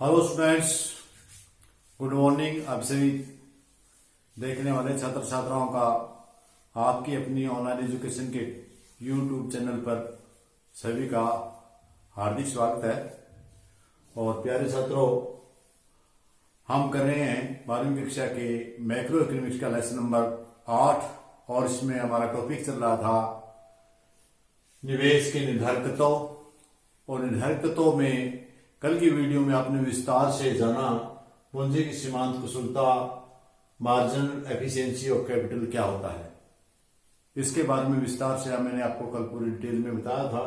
Hello students, good morning. आप सभी देखने वाले छात्र छात्राओं का आपकी अपनी ऑनलाइन एजुकेशन के यूट्यूब चैनल पर सभी का हार्दिक स्वागत है। और प्यारे छात्रों, हम कर रहे हैं 12वीं कक्षा के मैक्रो इकोनॉमिक्स का लेसन नंबर 8 और इसमें हमारा टॉपिक चल रहा था निवेश के निर्धारक तत्व। और निर्धारक तत्वों में कल की वीडियो में आपने विस्तार से जाना पूंजी की सीमांत कुशलता, मार्जिनल एफिशिएंसी ऑफ कैपिटल क्या होता है। इसके बारे में विस्तार से मैंने आपको कल पूरी डिटेल में बताया था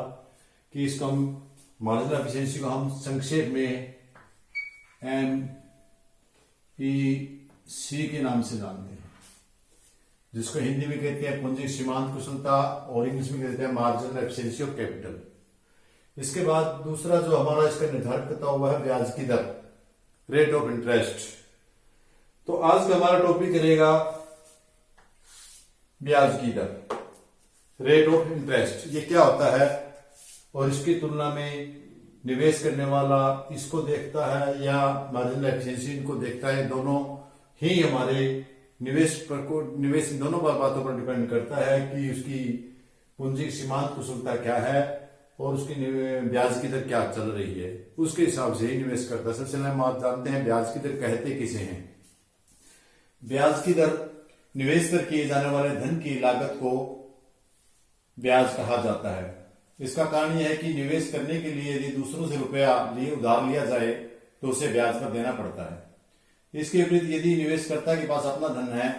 कि इसको हम मार्जिनल एफिशिएंसी को हम संक्षेप में MEC के नाम से जानते हैं, जिसको हिंदी में कहते हैं पूंजी की सीमांत कुशलता और इंग्लिश में कहते हैं मार्जिनल एफिशिएंसी ऑफ कैपिटल। इसके बाद दूसरा जो हमारा इसका निर्धारक तत्व हुआ है ब्याज की दर, रेट ऑफ इंटरेस्ट। तो आज का हमारा टॉपिक रहेगा ब्याज की दर, रेट ऑफ इंटरेस्ट। ये क्या होता है और इसकी तुलना में निवेश करने वाला इसको देखता है या मार्जिनल एफिशिएंसी इनको देखता है। दोनों ही हमारे निवेश दोनों बातों पर डिपेंड करता है कि उसकी पूंजी की सीमांत कुशलता क्या है और उसकी ब्याज की दर क्या चल रही है, उसके हिसाब से ही निवेश करता है। सबसे पहले हम आप जानते हैं ब्याज की दर कहते किसे हैं। ब्याज की दर निवेश पर किए जाने वाले धन की लागत को ब्याज कहा जाता है। इसका कारण यह है कि निवेश करने के लिए यदि दूसरों से रुपया उधार लिया जाए तो उसे ब्याज पर देना पड़ता है। इसके विपरीत यदि निवेशकर्ता के पास अपना धन है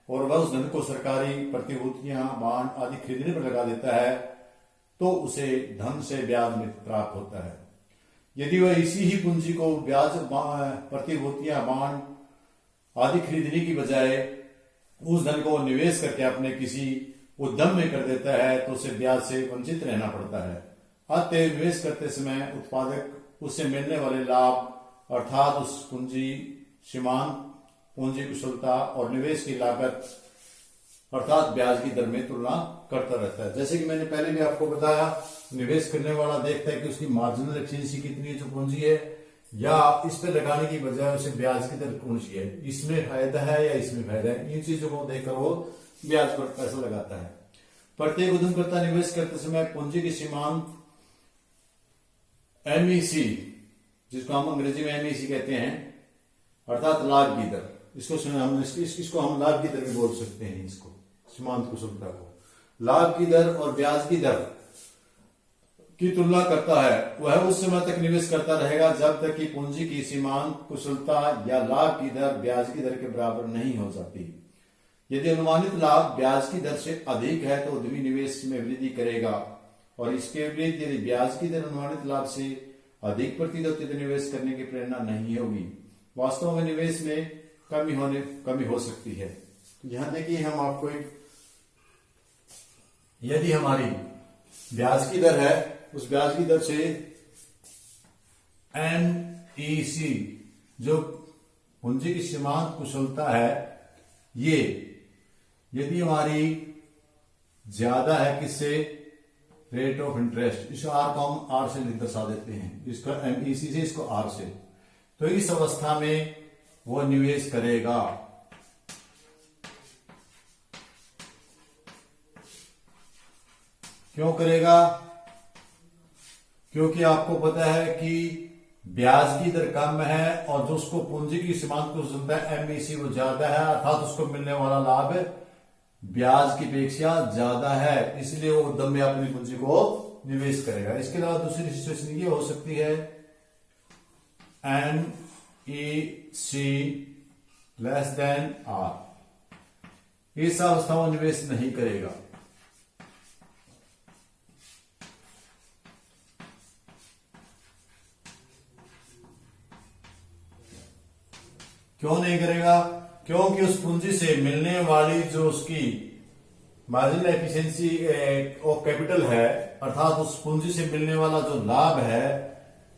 और वह उस धन को सरकारी प्रतिभूतियां, बॉन्ड आदि खरीदने पर लगा देता है तो उसे धन से ब्याज में प्राप्त होता है। यदि वह इसी ही पूंजी को ब्याज, प्रतिभूतियां, बॉन्ड आदि खरीदने की बजाय उस धन को निवेश करके अपने किसी उद्यम में कर देता है तो उसे ब्याज से वंचित रहना पड़ता है। अतः निवेश करते समय उत्पादक उससे मिलने वाले लाभ अर्थात उस पूंजी सीमांत, पूंजी कुशलता और निवेश की लागत अर्थात ब्याज की दर में तुलना करता रहता है। जैसे कि मैंने पहले भी आपको बताया, निवेश करने वाला देखता है कि उसकी मार्जिनल एफिशिएंसी कितनी है जो पूंजी है, या इस पे लगाने की बजाय उसे ब्याज की दर कौन सी है, इसमें फायदा है या इसमें फायदा है। इन चीजों को देखकर वो ब्याज पर पैसा लगाता है। प्रत्येक उद्यमकर्ता निवेश करते समय पूंजी की सीमांत MEC, जिसको हम अंग्रेजी में MEC कहते हैं, अर्थात लाभ की दर, इसको हम लाभ की दर भी बोल सकते हैं। इसको सीमांत कुशलता को लाभ की दर और ब्याज की दर की तुलना करता है। वह उस समय तक निवेश करता रहेगा जब तक कि पूंजी की सीमांत कुशलता या लाभ की दर ब्याज की दर के बराबर नहीं हो जाती। यदि अनुमानित लाभ ब्याज की दर से अधिक है तो उद्यमी निवेश में वृद्धि करेगा, और इसके विपरीत यदि ब्याज की दर अनुमानित लाभ से अधिक प्रतीत होती तो निवेश करने की प्रेरणा नहीं होगी। वास्तव में निवेश में कमी हो सकती है। तो यहां देखिए, हम आपको यदि हमारी ब्याज की दर है, उस ब्याज की दर से MEC जो पूंजी की सीमांत कुशलता है, ये यदि हमारी ज्यादा है किससे, रेट ऑफ इंटरेस्ट, इस R को हम R से दर्शा देते हैं, इसका MEC से इसको R से, तो इस अवस्था में वो निवेश करेगा। क्यों करेगा? क्योंकि आपको पता है कि ब्याज की दर कम है और जो उसको पूंजी की सीमांत कुशलता है MEC वो ज्यादा है, अर्थात उसको मिलने वाला लाभ ब्याज की अपेक्षा ज्यादा है, इसलिए वो उद्यम में अपनी पूंजी को निवेश करेगा। इसके अलावा दूसरी सिचुएशन ये हो सकती है MEC लेस देन R, इस अवस्था में निवेश नहीं करेगा। क्यों नहीं करेगा? क्योंकि उस पूंजी से मिलने वाली जो उसकी मार्जिनल एफिशिएंसी ऑफ कैपिटल है, अर्थात उस पूंजी से मिलने वाला जो लाभ है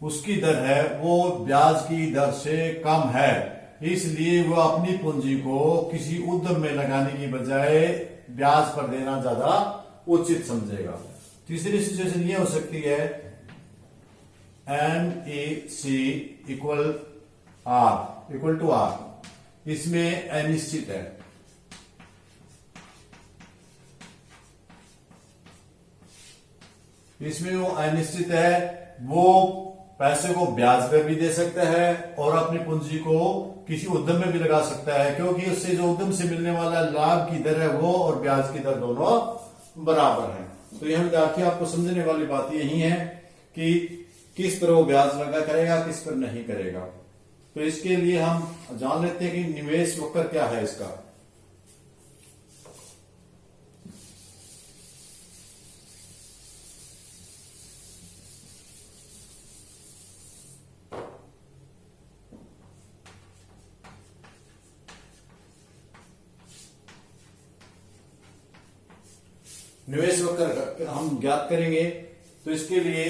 उसकी दर है वो ब्याज की दर से कम है, इसलिए वो अपनी पूंजी को किसी उद्यम में लगाने की बजाय ब्याज पर देना ज्यादा उचित समझेगा। तीसरी सिचुएशन ये हो सकती है MEC equal R equal to R. इसमें अनिश्चित है, इसमें वो अनिश्चित है, वो पैसे को ब्याज पे भी दे सकता है और अपनी पूंजी को किसी उद्यम में भी लगा सकता है, क्योंकि उससे जो उद्यम से मिलने वाला लाभ की दर है वो और ब्याज की दर दोनों बराबर है। तो यह विद्यार्थी आपको समझने वाली बात यही है कि किस पर वो ब्याज लगा करेगा, किस पर नहीं करेगा। तो इसके लिए हम जान लेते हैं कि निवेश वक्र क्या है इसका। निवेश वक्र हम ज्ञात करेंगे, तो इसके लिए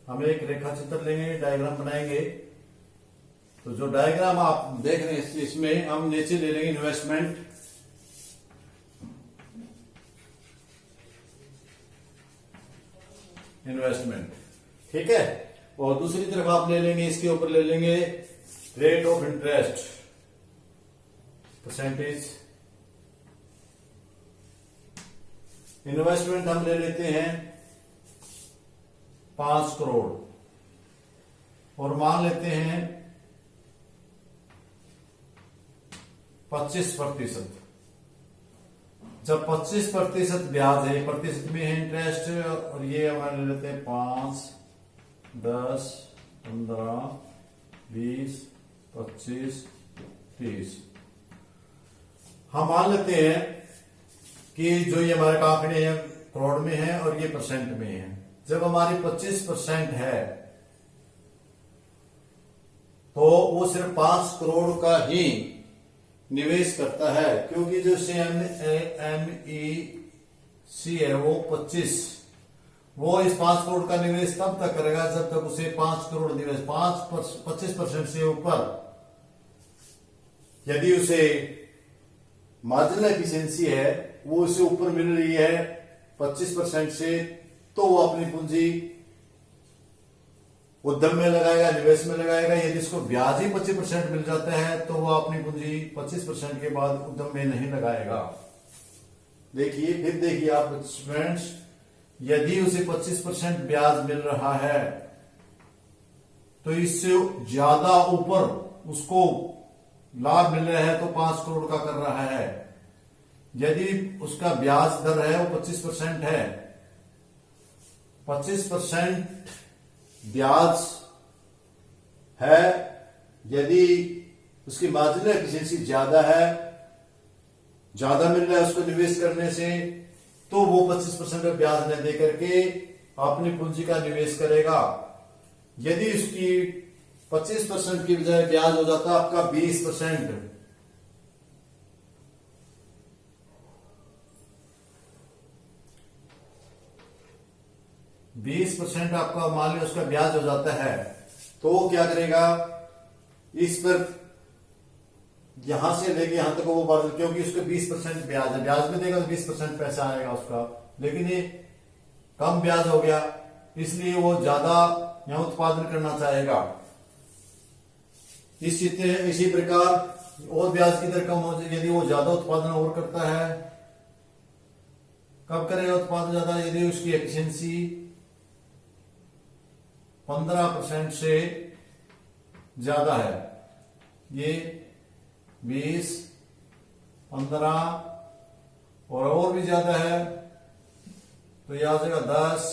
हम एक रेखा चित्र लेंगे, डायग्राम बनाएंगे। तो जो डायग्राम आप देख रहे हैं इसमें हम नीचे ले लेंगे इन्वेस्टमेंट, ठीक है, और दूसरी तरफ आप ले लेंगे, इसके ऊपर ले लेंगे rate of interest percentage. Investment हम ले लेते हैं 5 करोड़ और मान लेते हैं 25%। जब 25% ब्याज है, प्रतिशत में है इंटरेस्ट, और ये हमारे ले लेते हैं 5, 10, 15, 20, 25, 30। हम मान लेते हैं कि जो ये हमारे आंकड़े हैं करोड़ में है और ये परसेंट में है। जब हमारी 25% है तो वो सिर्फ 5 करोड़ का ही निवेश करता है, क्योंकि जो MEC है वो 25, वो इस 5 करोड़ का निवेश तब तक करेगा जब तक उसे 5 करोड़ निवेश 25% से ऊपर, यदि उसे मार्जिनल एफिशिएंसी है वो उससे ऊपर मिल रही है 25% से, तो वो अपनी पूंजी उद्यम में लगाएगा, निवेश में लगाएगा। यदि इसको ब्याज ही 25% मिल जाता है तो वो अपनी पूंजी 25% के बाद उद्यम में नहीं लगाएगा। देखिए, फिर देखिए आप स्टूडेंट्स, यदि उसे 25% ब्याज मिल रहा है तो इससे ज्यादा ऊपर उसको लाभ मिल रहा है तो 5 करोड़ का कर रहा है। यदि उसका ब्याज दर है वो 25% है, 25% ब्याज है, यदि उसकी मार्जिनल एफिशिएंसी ज्यादा है, ज्यादा मिल रहा है उसको निवेश करने से, तो वो 25% ब्याज न दे करके अपनी पूंजी का निवेश करेगा। यदि उसकी 25% की बजाय ब्याज हो जाता आपका 20%, आपका मान लिया उसका ब्याज हो जाता है, तो वो क्या करेगा, इस पर यहां से लेके यहां तक वो बढ़, क्योंकि उसका 20% ब्याज है, ब्याज में देगा तो 20% पैसा आएगा उसका, लेकिन ये कम ब्याज हो गया इसलिए वो ज्यादा यहां उत्पादन करना चाहेगा। इसी प्रकार और ब्याज की दर कम हो जाए, यदि वो ज्यादा उत्पादन और करता है, कब करेगा उत्पादन ज्यादा, यदि उसकी एफिशिएंसी 15% से ज्यादा है, ये 20, 15 और भी ज्यादा है तो यह आ जाएगा 10,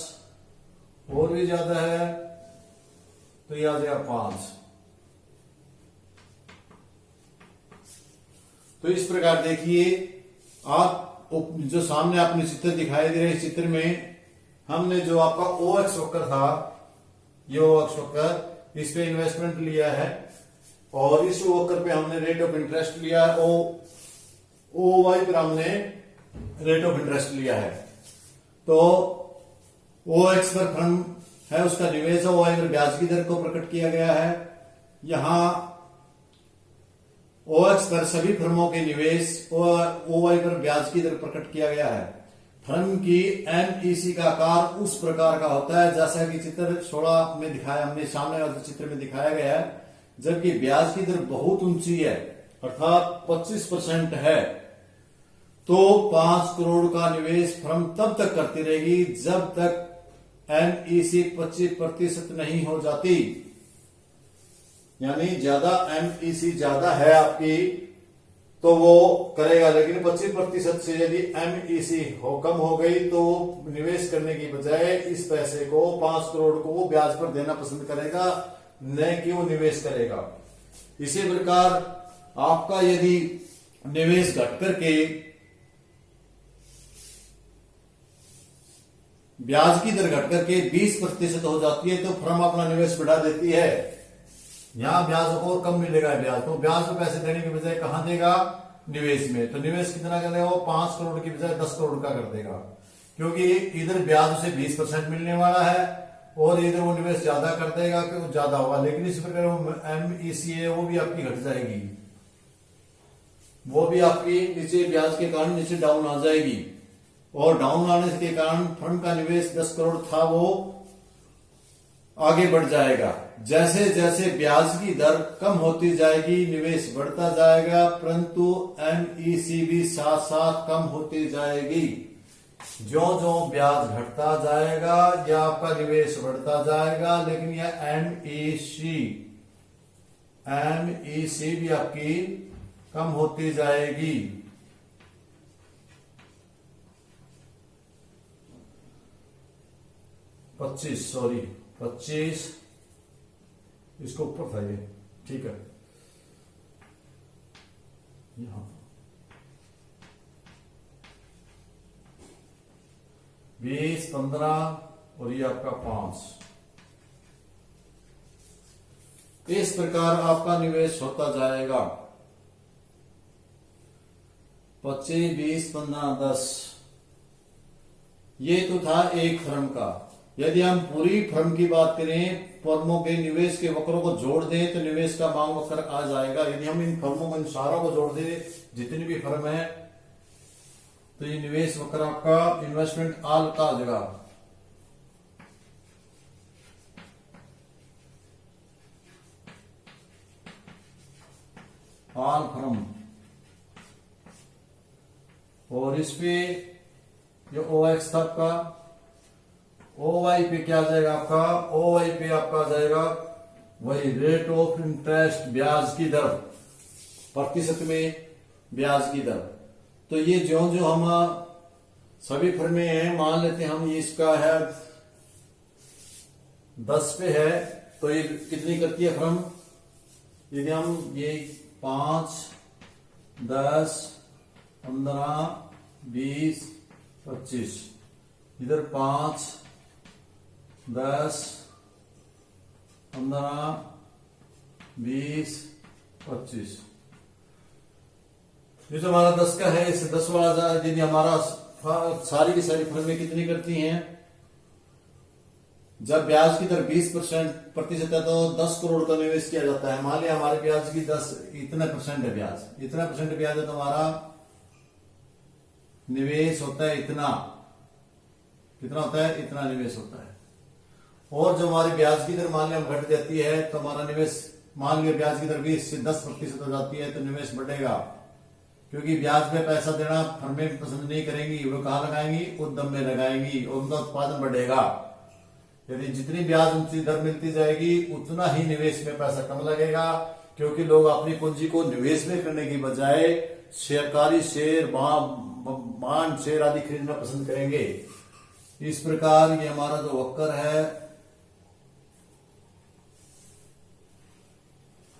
और भी ज्यादा है तो यह आ जाएगा 5। तो इस प्रकार देखिए आप जो सामने आपने चित्र दिखाई दे रहे, चित्र में हमने जो आपका OX वक्र था, ये OX वक्र, इस पे इन्वेस्टमेंट लिया है और इस वक्र पे हमने रेट ऑफ इंटरेस्ट लिया है, OY पर हमने रेट ऑफ इंटरेस्ट लिया है। तो OX पर फंड है, उसका निवेश है, OY पर ब्याज की दर को प्रकट किया गया है। यहां OX पर सभी फर्मों के निवेश और OY पर ब्याज की दर प्रकट किया गया है। फर्म की एमईसी का आकार उस प्रकार का होता है जैसा कि चित्र 16 में दिखाया, हमने सामने वाले चित्र में दिखाया गया है। जबकि ब्याज की दर बहुत ऊंची है अर्थात 25% है, तो 5 करोड़ का निवेश फर्म तब तक करती रहेगी जब तक एमईसी 25% नहीं हो जाती। यानी ज्यादा एमईसी ज्यादा है आपकी तो वो करेगा, लेकिन 25% से यदि एमईसी कम हो गई तो निवेश करने की बजाय इस पैसे को 5 करोड़ को वो ब्याज पर देना पसंद करेगा, न कि वो निवेश करेगा। इसी प्रकार आपका यदि निवेश घट करके ब्याज की दर घट करके 20% हो जाती है तो फर्म अपना निवेश बढ़ा देती है। यहां ब्याज और कम मिलेगा ब्याज, तो ब्याज को पैसे देने के बजाय कहां देगा? निवेश में। तो निवेश कितना कर देगा? वो 5 करोड़ की बजाय 10 करोड़ का कर देगा, क्योंकि इधर ब्याज उसे 20% मिलने वाला है और इधर वो निवेश ज्यादा कर देगा क्योंकि ज्यादा होगा। लेकिन इस प्रकार एमईसी है वो भी आपकी घट जाएगी, वो भी आपकी नीचे ब्याज के कारण नीचे डाउन आ जाएगी, और डाउन आने के कारण फर्म का निवेश 10 करोड़ था वो आगे बढ़ जाएगा। जैसे जैसे ब्याज की दर कम होती जाएगी निवेश बढ़ता जाएगा, परंतु एमईसी भी साथ साथ कम होती जाएगी। जो जो ब्याज घटता जाएगा या आपका निवेश बढ़ता जाएगा, लेकिन यह एमईसी भी आपकी कम होती जाएगी। पच्चीस इसको ऊपर था ये, ठीक है। यहां 20, 15 और ये आपका 5। इस प्रकार आपका निवेश होता जाएगा। 25, 20, 15, 10। ये तो था एक फर्म का। यदि हम पूरी फर्म की बात करें, फर्मों के निवेश के वक्रों को जोड़ दें तो निवेश का मांग वक्र आ जाएगा। यदि हम इन फर्मों को, इन सारों को जोड़ दें, जितनी भी फर्म है, तो ये निवेश वक्र आपका इन्वेस्टमेंट आल का आ जाएगा। आल फर्म, और इस पे जो OX था आपका, OY पे क्या आ जाएगा आपका? OY पे आपका आ जाएगा वही रेट ऑफ इंटरेस्ट, ब्याज की दर, प्रतिशत में ब्याज की दर। तो ये जो जो हम सभी फर्में हैं, मान लेते हैं हम इसका है 10 पे है, तो ये कितनी करती है फर्म? यदि हम ये 5, 10, 15, 20, 25, इधर 5, 10, 15, 20, 25, ये जो हमारा 10 का है, इस 10 वाला यदि हमारा सारी की सारी फर्में कितनी करती हैं? जब ब्याज की दर 20% है तो 10 करोड़ का निवेश किया जाता है। मान लिया हमारे ब्याज की 10 इतना परसेंट है, ब्याज इतना परसेंट ब्याज है तो हमारा निवेश होता है इतना। कितना होता है? इतना निवेश होता है। और जो हमारी ब्याज की दर मान लिया घट जाती है तो हमारा निवेश, मान लिया ब्याज की दर 20 से 10% हो जाती है तो निवेश बढ़ेगा, क्योंकि ब्याज में पैसा देना फर्में पसंद नहीं करेंगी। वो कहां लगाएंगी? उद्यम में लगाएंगी और उनका उत्पादन बढ़ेगा। यदि जितनी ब्याज ऊंची दर मिलती जाएगी उतना ही निवेश में पैसा कम लगेगा, क्योंकि लोग अपनी पूंजी को निवेश में करने की बजाय सरकारी शेयर, बांड शेयर आदि खरीदना पसंद करेंगे। इस प्रकार ये हमारा जो वक्र है,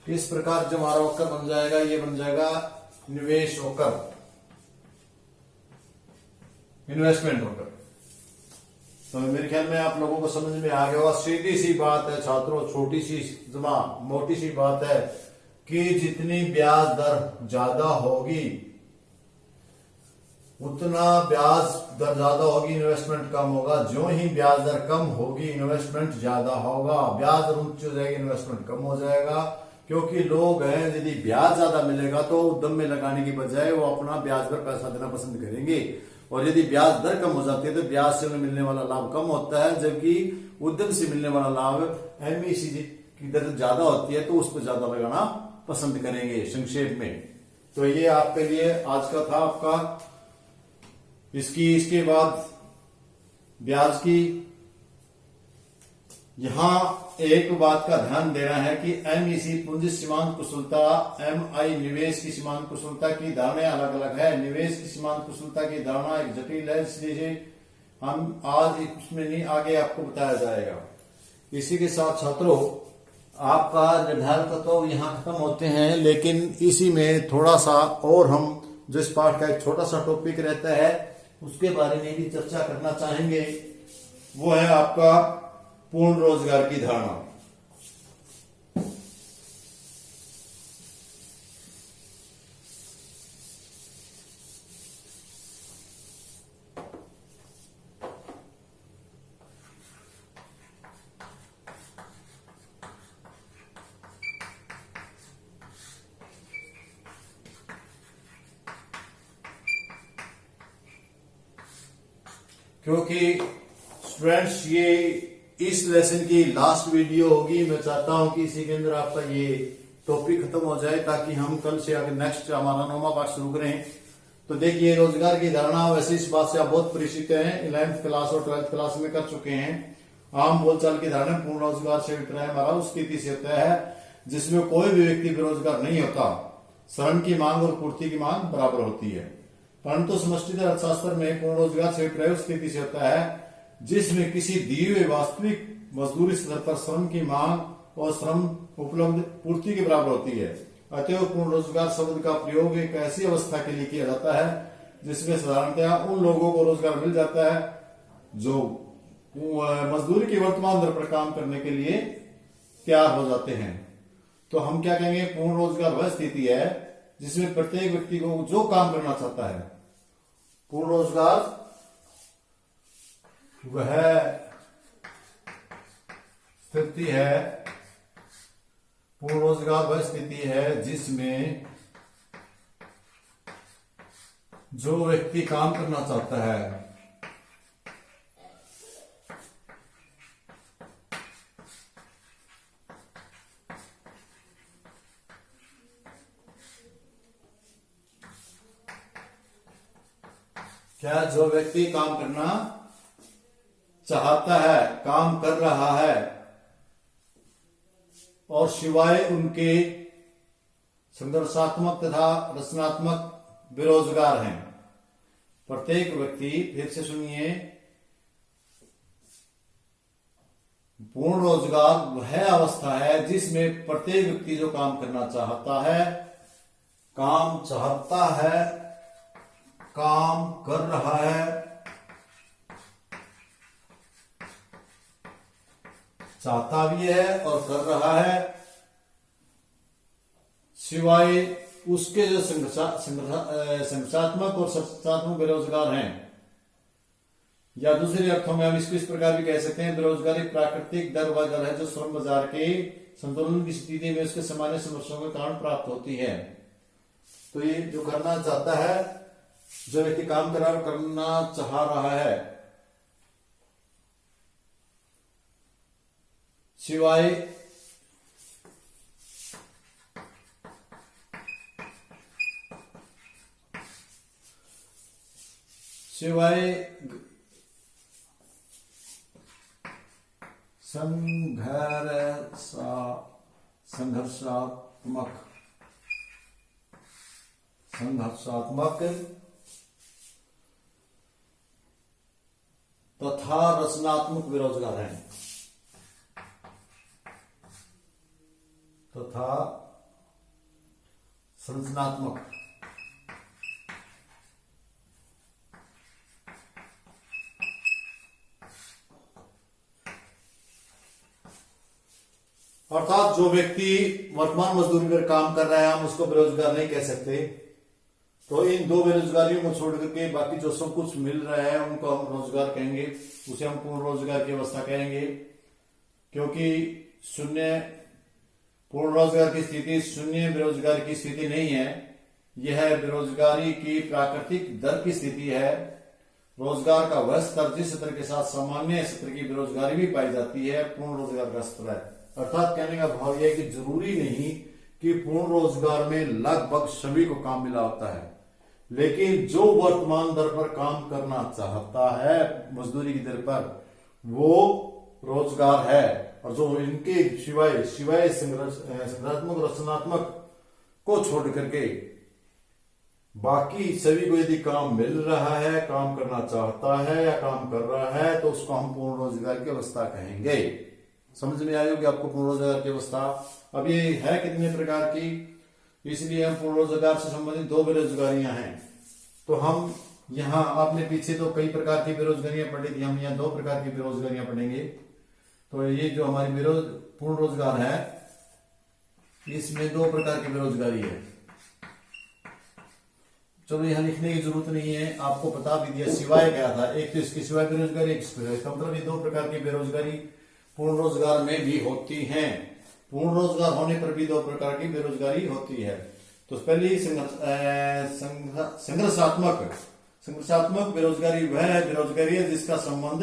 इस प्रकार जो हमारा वक्र बन जाएगा, ये बन जाएगा निवेश वक्र, इन्वेस्टमेंट वक्र। तो मेरे ख्याल में आप लोगों को समझ में आ गया होगा। सीधी सी बात है छात्रों, छोटी सी जमा मोटी सी बात है कि जितनी ब्याज दर ज्यादा होगी उतना ब्याज दर ज्यादा होगी, इन्वेस्टमेंट कम होगा। जो ही ब्याज दर कम होगी इन्वेस्टमेंट ज्यादा होगा। ब्याज दर ऊंची हो जाएगी, इन्वेस्टमेंट कम हो जाएगा, क्योंकि लोग हैं यदि ब्याज ज्यादा मिलेगा तो उद्यम में लगाने की बजाय वो अपना ब्याज पर पैसा देना पसंद करेंगे। और यदि ब्याज दर कम हो जाती है तो ब्याज से उन्हें मिलने वाला लाभ कम होता है, जबकि उद्यम से मिलने वाला लाभ एमईसी की दर ज्यादा होती है तो उस पर ज्यादा लगाना पसंद करेंगे संक्षेप में। तो ये आपके लिए आज का था आपका इसके बाद ब्याज की। यहां एक बात का ध्यान देना है कि एमईसी पूंजी सीमांत कुशलता, एमआई निवेश की सीमांत कुशलता की धारणाएं अलग अलग है। निवेश की सीमांत कुशलता की धारणा एक जटिल है, इसलिए हम आज इसमें नहीं, आगे आपको बताया जाएगा। इसी के साथ छात्रों आपका निर्धारण तत्व यहाँ खत्म होते हैं, लेकिन इसी में थोड़ा सा और हम जो इस पाठ का एक छोटा सा टॉपिक रहता है उसके बारे में भी चर्चा करना चाहेंगे। वो है आपका पूर्ण रोजगार की धारणा। क्योंकि स्टूडेंट्स ये इस लेसन की लास्ट वीडियो होगी, मैं चाहता हूं कि इसी के अंदर आपका ये टॉपिक खत्म हो जाए ताकि हम कल से आगे नेक्स्ट हमारा 9वां पाठ शुरू करें। तो देखिए रोजगार की धारणा, वैसे इस बात से आप बहुत परिचित हैं, 11th क्लास और 12th क्लास में कर चुके हैं। आम बोलचाल की धारणा पूर्ण रोजगार से अभिप्राय हमारा उस स्थिति से होता है जिसमें कोई भी व्यक्ति बेरोजगार नहीं होता, श्रम की मांग और पूर्ति की मांग बराबर होती है। परंतु समष्टिगत अर्थशास्त्र में पूर्ण रोजगार से अभिप्राय उस स्थिति से होता है जिसमें किसी दिए हुए वास्तविक मजदूरी स्तर पर श्रम की मांग और श्रम उपलब्ध पूर्ति के बराबर होती है। अतएव पूर्ण रोजगार शब्द का प्रयोग एक ऐसी अवस्था के लिए किया जाता है जिसमें साधारणतया उन लोगों को रोजगार मिल जाता है जो मजदूरी की वर्तमान दर पर काम करने के लिए तैयार हो जाते हैं। तो हम क्या कहेंगे, पूर्ण रोजगार वह स्थिति है जिसमें प्रत्येक व्यक्ति को जो काम करना चाहता है, पूर्ण रोजगार वह स्थिति है, पूर्ण रोजगार वह स्थिति है जिसमें जो व्यक्ति काम करना चाहता है क्या जो व्यक्ति काम करना चाहता है, काम कर रहा है और सिवाय उनके संघर्षात्मक तथा रचनात्मक बेरोजगार हैं। प्रत्येक व्यक्ति, फिर से सुनिए, पूर्ण रोजगार वह अवस्था है जिसमें प्रत्येक व्यक्ति जो काम करना चाहता है, काम चाहता है, काम कर रहा है, चाहता भी है और कर रहा है, सिवाय उसके जो संघर्षात्मक और सत्यात्मक बेरोजगार हैं। या दूसरे अर्थों में हम इसको इस प्रकार भी कह सकते हैं, बेरोजगारी प्राकृतिक दर वह दर है जो श्रम बाजार के संतुलन की स्थिति में उसके सामान्य समस्याओं के कारण प्राप्त होती है। तो ये जो करना चाहता है, जो व्यक्ति काम करना चाह रहा है, सिवाय संघर्षात्मक तथा रचनात्मक बेरोजगार हैं, तथा सृजनात्मक अर्थात जो व्यक्ति वर्तमान मजदूरी पर काम कर रहा है हम उसको बेरोजगार नहीं कह सकते। तो इन दो बेरोजगारियों को छोड़ करके बाकी जो सब कुछ मिल रहा है उनको हम रोजगार कहेंगे, उसे हम पूर्ण रोजगार की अवस्था कहेंगे। क्योंकि शून्य पूर्ण रोजगार की स्थिति शून्य बेरोजगार की स्थिति नहीं है, यह बेरोजगारी की प्राकृतिक दर की स्थिति है। रोजगार का वह स्तर जिस स्तर के साथ सामान्य स्तर की बेरोजगारी भी पाई जाती है पूर्ण रोजगार का स्तर है। अर्थात कहने का भाव यह है कि जरूरी नहीं कि पूर्ण रोजगार में लगभग सभी को काम मिला होता है, लेकिन जो वर्तमान दर पर काम करना चाहता है मजदूरी की दर पर, वो रोजगार है। और जो इनके सिवाय संरचनात्मक रचनात्मक को छोड़ करके बाकी सभी को यदि काम मिल रहा है, काम करना चाहता है या काम कर रहा है, तो उसको हम पूर्ण रोजगार की अवस्था कहेंगे। समझ में आएगी आपको पूर्ण रोजगार की अवस्था। अब ये है कितने प्रकार की, इसलिए हम पूर्ण रोजगार से संबंधित दो बेरोजगारियां हैं। तो हम यहाँ आपने पीछे तो कई प्रकार की बेरोजगारियां पढ़ी थी, हम यहाँ दो प्रकार की बेरोजगारियां पढ़ेंगे। तो ये जो हमारी पूर्ण रोजगार है, इसमें दो प्रकार की बेरोजगारी है। चलो यहाँ लिखने की जरूरत नहीं है, आपको बता भी दिया। सिवाय क्या था, एक तो इसकी सिवाय बेरोजगारी, एक इसका मतलब ये दो प्रकार की बेरोजगारी पूर्ण रोजगार में भी होती है। पूर्ण रोजगार होने पर भी दो प्रकार की बेरोजगारी होती है। तो पहली संघर्षात्मक बेरोजगारी वह बेरोजगारी है जिसका संबंध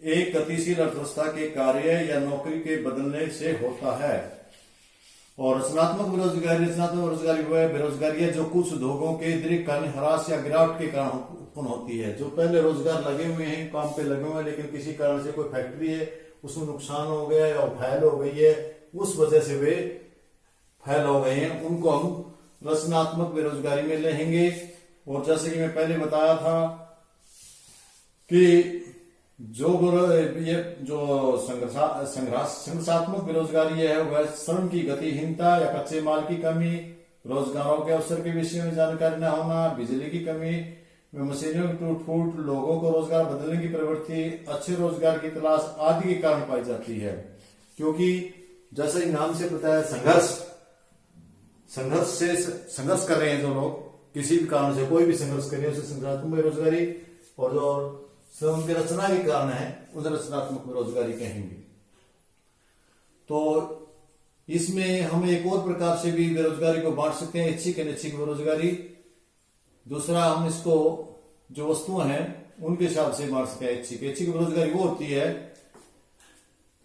एक गतिशील अर्थव्यवस्था के कार्य या नौकरी के बदलने से होता है। और रचनात्मक बेरोजगारी वह बेरोजगारी है जो कुछ उद्योगों के दीर्घकालीन ह्रास या गिरावट के कारण उत्पन्न होती है। जो पहले रोजगार लगे हुए हैं, काम पे लगे हुए हैं, लेकिन किसी कारण से कोई फैक्ट्री है उसमें नुकसान हो गया या फैल हो गई है, उस वजह से वे फैल हो गए हैं, उनको हम रचनात्मक बेरोजगारी में लेंगे। और जैसे कि मैं पहले बताया था कि ये जो संघर्षात्मक बेरोजगारी है वह श्रम की गतिहीनता या कच्चे माल की कमी, रोजगारों के अवसर के विषय में जानकारी न होना, बिजली की कमी, मशीनों की टूट फूट, लोगों को रोजगार बदलने की प्रवृत्ति, अच्छे रोजगार की तलाश आदि के कारण पाई जाती है। क्योंकि जैसे ही नाम से बताया संघर्ष कर रहे हैं जो लोग, किसी भी कारण से कोई भी संघर्ष कर रहे हैं उसे संघर्षात्मक बेरोजगारी, और जो श्रम की रचना के कारण है उसे रचनात्मक बेरोजगारी कहेंगे। तो इसमें हम एक और प्रकार से भी बेरोजगारी को बांट सकते हैं, ऐच्छिक अनैच्छिक बेरोजगारी। दूसरा हम इसको जो वस्तुएं हैं उनके हिसाब से बांट सकते हैं। ऐच्छिक बेरोजगारी वो होती है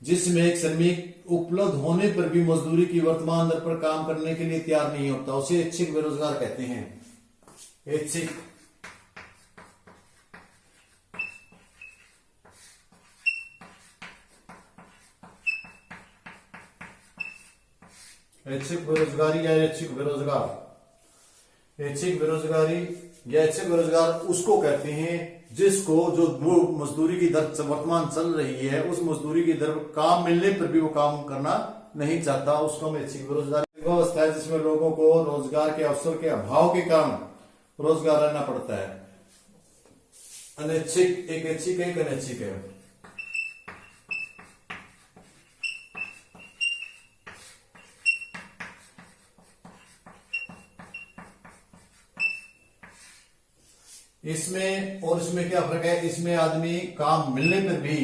जिसमें एक श्रमिक उपलब्ध होने पर भी मजदूरी की वर्तमान दर पर काम करने के लिए तैयार नहीं होता, उसे ऐच्छिक बेरोजगार कहते हैं। ऐच्छिक बेरोजगारी या ऐच्छिक बेरोजगार। ऐच्छिक बेरोजगारी या ऐच्छिक बेरोजगार उसको कहते हैं जिसको जो मजदूरी की दर वर्तमान चल रही है उस मजदूरी की दर काम मिलने पर भी वो काम करना नहीं चाहता, उसको हम ऐच्छिक बेरोजगारी व्यवस्था है जिसमें लोगों को रोजगार के अवसर के अभाव के कारण रोजगार रहना पड़ता है। अनैच्छिक एक ऐच्छिक है, एक अनैच्छिक है। इसमें और इसमें क्या फर्क है, इसमें आदमी काम मिलने पर भी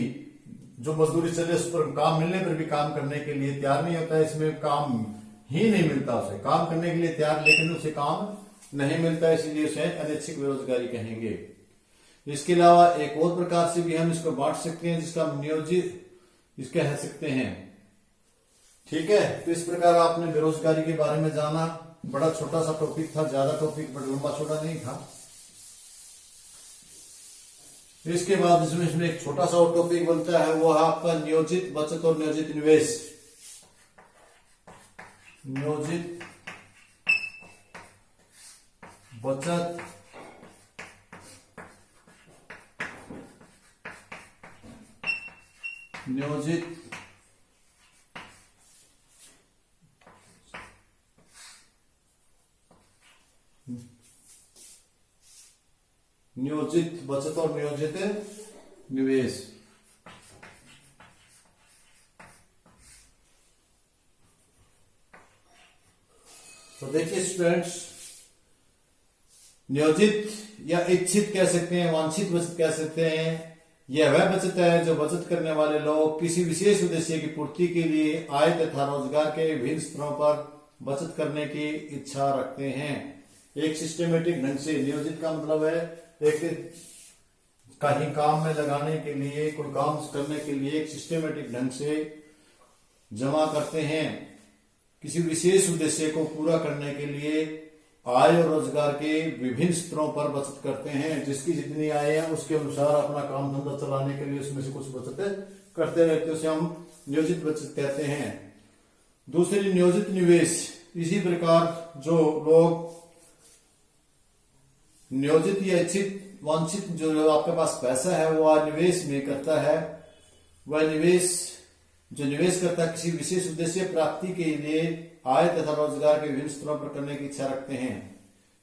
जो मजदूरी चले उस पर काम मिलने पर भी काम करने के लिए तैयार नहीं होता है। इसमें काम ही नहीं मिलता, उसे काम करने के लिए तैयार लेकिन उसे काम नहीं मिलता, इसलिए उसे अनैच्छिक बेरोजगारी कहेंगे। इसके अलावा एक और प्रकार से भी हम इसको बांट सकते हैं जिसका हम नियोजित इसके कह सकते हैं। ठीक है, तो इस प्रकार आपने बेरोजगारी के बारे में जाना। बड़ा छोटा सा टॉपिक था, ज्यादा टॉपिक बड़ा लंबा छोटा नहीं था। इसके बाद इसमें एक छोटा सा और टॉपिक बनता है, वो है आपका नियोजित बचत और नियोजित निवेश। नियोजित बचत नियोजित नियोजित बचत और नियोजित निवेश। तो देखिए स्टूडेंट्स, नियोजित या इच्छित कह सकते हैं, वांछित बचत कह सकते हैं। यह वह बचत है जो बचत करने वाले लोग किसी विशेष उद्देश्य की पूर्ति के लिए आय तथा रोजगार के विभिन्न स्तरों पर बचत करने की इच्छा रखते हैं। एक सिस्टमेटिक ढंग से नियोजित का मतलब है एक कहीं काम में लगाने के लिए, कोई काम करने के लिए एक सिस्टमेटिक ढंग से जमा करते हैं। किसी विशेष उद्देश्य को पूरा करने के लिए आय और रोजगार के विभिन्न स्तरों पर बचत करते हैं। जिसकी जितनी आय है उसके अनुसार अपना काम धंधा चलाने के लिए उसमें से कुछ बचत करते रहते हैं, उसे हम नियोजित बचत कहते हैं। दूसरी नियोजित निवेश। इसी प्रकार जो लोग नियोजित या इच्छित वांछित जो आपके पास पैसा है वो निवेश में करता है, वह निवेश करता है किसी विशेष उद्देश्य प्राप्ति के लिए आय तथा रोजगार के विभिन्न स्तरों पर करने की इच्छा रखते हैं।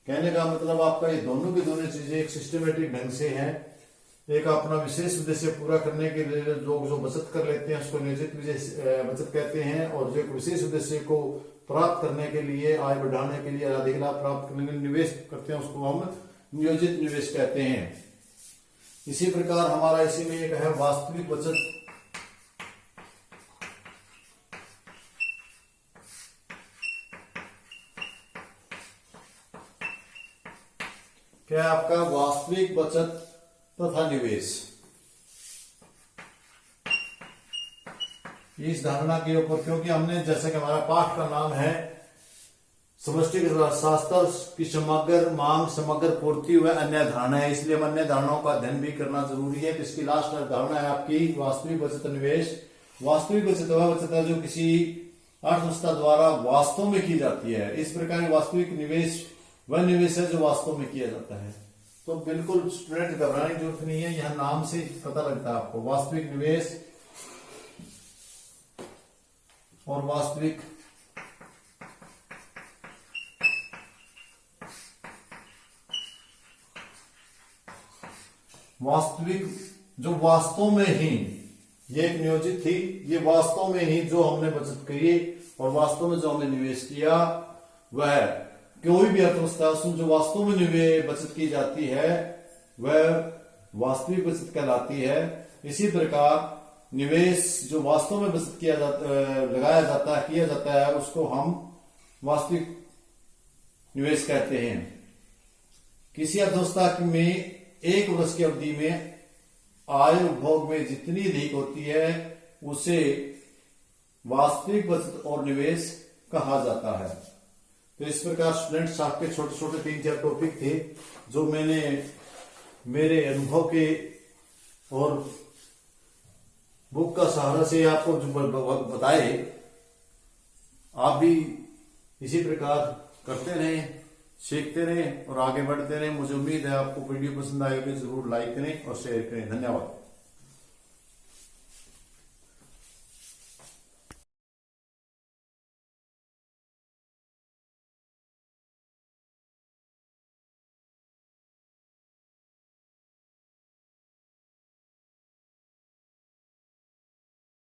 कहने का मतलब आपका ये दोनों की दोनों चीजें एक सिस्टमेटिक ढंग से हैं। एक अपना विशेष उद्देश्य पूरा करने के लिए लोग जो बचत कर लेते हैं उसको नियोजित बचत कहते हैं, और जो एक विशेष उद्देश्य को प्राप्त करने के लिए, आय बढ़ाने के लिए, अधिक लाभ प्राप्त करने के लिए निवेश करते हैं उसको हम नियोजित निवेश कहते हैं। इसी प्रकार हमारा इसी में एक है वास्तविक बचत। क्या है आपका वास्तविक बचत तथा निवेश। इस धारणा के ऊपर, क्योंकि हमने जैसे कि हमारा पाठ का नाम है समष्टि शास्त्र की समग्र मांग, समग्र पूर्ति व अन्य धारणा है, इसलिए हम अन्य धारणाओं का अध्ययन भी करना जरूरी है। तो इसकी लास्ट धारणा है आपकी वास्तविक बचत निवेश। वास्तविक बचत वह बचत है जो किसी अर्थव्यवस्था द्वारा वास्तव में की जाती है। इस प्रकार वास्तविक निवेश वह निवेश है जो वास्तव में किया जाता है। तो बिल्कुल स्टूडेंट घबराने की जरूरत नहीं है, यहां नाम से पता लगता है आपको वास्तविक निवेश और वास्तविक जो वास्तव में ही, ये एक नियोजित थी, ये वास्तव में ही जो हमने बचत की और वास्तव में जो हमने निवेश किया वह कोई भी अर्थव्यवस्था उसमें जो वास्तव में निवेश बचत की जाती है वह वास्तविक बचत कहलाती है। इसी प्रकार निवेश जो वास्तव में बचत किया जाता है उसको हम वास्तविक निवेश कहते हैं। किसी अर्थव्यवस्था में एक वर्ष की अवधि में आय उपभोग में जितनी अधिक होती है उसे वास्तविक बचत और निवेश कहा जाता है। तो इस प्रकार स्टूडेंट्स आपके छोटे छोटे 3-4 टॉपिक थे जो मैंने मेरे अनुभव के और बुक का सहारा से आपको बताए। आप भी इसी प्रकार करते रहें, सीखते रहें और आगे बढ़ते रहें। मुझे उम्मीद है आपको वीडियो पसंद आएगी, जरूर लाइक करें और शेयर करें। धन्यवाद।